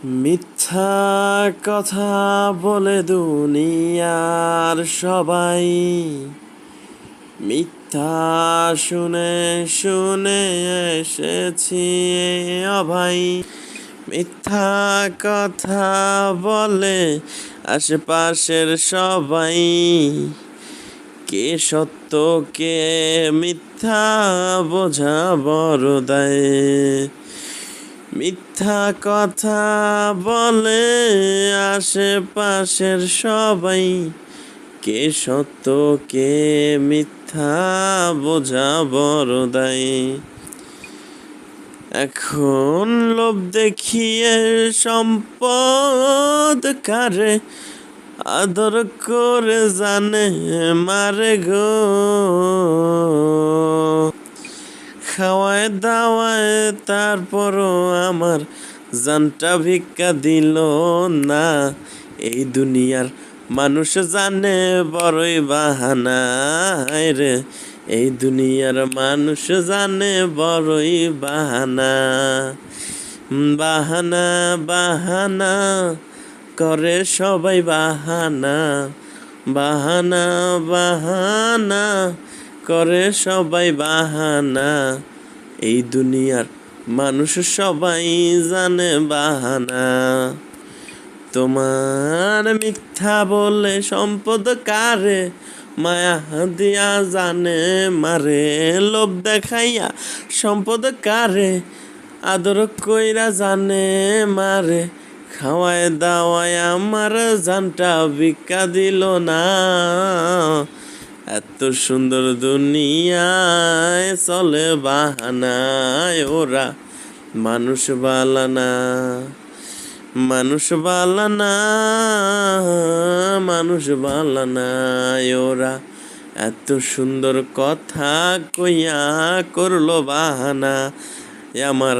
মিথ্যা কথা বলে দুনিয়ার সবাই, মিথ্যা শুনে শুনে এসেছি অভাই। মিথ্যা কথা বলে আশেপাশের সবাই, কে সত্য কে মিথ্যা বোঝা বড় দায়। মিথ্যা কথা বলে আশেপাশের সবাই, কে সত্য কে মিথ্যা বোঝা বড় দায়। এখন লোভ দেখিয়ে সম্পদ কারে আদর করে জানে মারে গো। খাওয়ায় দাওয়ায় তারপরও আমার জানটা ভিক্ষা দিল না। এই দুনিয়ার মানুষ জানে বড়ই বাহানা রে, এই দুনিয়ার মানুষ জানে বড়ই বাহানা। বাহানা বাহানা করে সবাই বাহানা, বাহানা বাহানা করে সবাই বাহানা। এই দুনিয়ার মানুষ সবাই জানে বাহানা। তোমার মিথ্যা বলে সম্পদ কারে মায়া দিয়া জানে মারে। লোভ দেখাইয়া সম্পদ কারে আদর কইরা জানে মারে। খাওয়ায় দাওয়ায় আমার জানটা ভিক্ষা দিল না। এত সুন্দর দুনিয়ায় চলে বাহানায় ওরা, মানুষ বালানা মানুষ বালানা মানুষ বালানা ওরা। এত সুন্দর কথা কইয়া করলো বাহানা আমার।